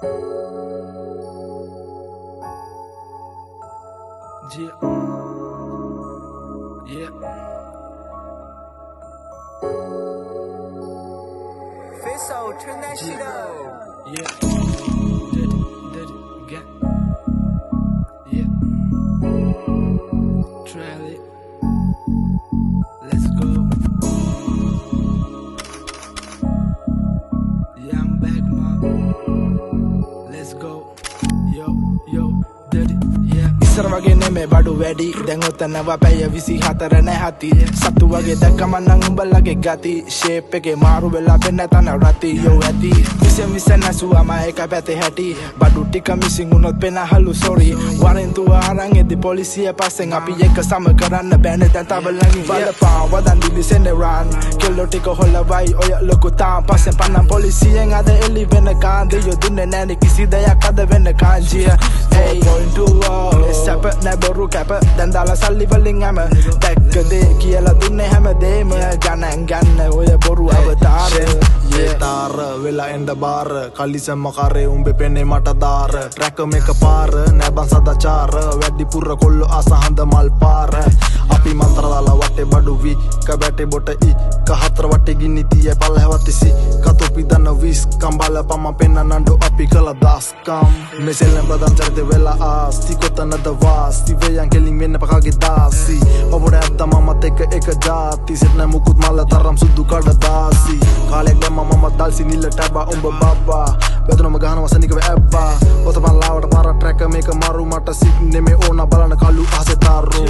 Yeah. Yeah. Face out, turn that shit up. Yeah. Did it again. Yeah. Trail it. Let's go. Yeah, I'm back, mom. Let's go. Yo, did it. Yeah. ඉස්සර වගේ නෙමේ බඩු වැඩි දැන් ඔතනව පැය 24 නැහති සතු වගේ දැක්කම නම් උඹලගේ ගති ෂේප් එකේ මාරු වෙලා වෙන්න තන රති යෝ ඇති විසෙන් නැසුවම එක පැතේ හැටි බඩු ටික මිසින් උනොත් පෙනහලු සෝරි වරෙන් තුව අරන් එද්දි පොලිසිය පස්සෙන් අපි එක සම කරන්න බෑනේ දැන් තව ළඟින් බලපා වදන් දිවිසෙන් රන් කෙල්ලෝ ටික හොලවයි ඔය ලොකු තාම් පස්සෙන් පන්නම් පොලිසියෙන් අද එලි වෙන කාන්දේ යෝ දුන්නේ නැනේ කිසි දෙයක් අද වෙන්න කාංජිය hey going to war සැප නැබොරු කැප දැන් දාලා සල්ලි වලින් හැම දැක්ක දේ කියලා දුන්නේ හැමදේම ගණන් ඔය බොරු අවතාරය තාර වෙලා එන්ඩ බාර කලිසම කරේ උඹේ පෙනේ මට දාර ට්‍රැක මේක පාර නැබන් සදාචාර වැඩිපුර කොල්ලෝ අසහඳ මල් පාර අපි මන්ත්‍ර දාලා වටේ බඩු වී කබැටේ බොට ඊ කහතර වටේ ගිනි තියේ පල්ලහැවතිසි කතොපි දන විස් කම්බල පම පෙන්න නඩු අපි කළ දාස්කම් මෙසෙල්ලෙන් ප්‍රධාන චරිත වෙලා ආස් තිකොතනද වාස් තිවයන් කෙලින් වෙන්න පකාගේ දාසි ඔබට ඇත්ත මමත් එක ජාති සෙත් නැ මුකුත් මල්ල තරම් සුදු කඩ දාසි කාලෙක් දැම්ම මම දල්සි නිල්ල ටැබා උඹ බබ්බා බැදුනම ගහනවා සනිකව ඇබ්බා ඔතපන් ලාවට පාර ට්‍රැක මේක මරු මට සික් නෙමේ ඕන බලන කළු අහසේ තාරෝ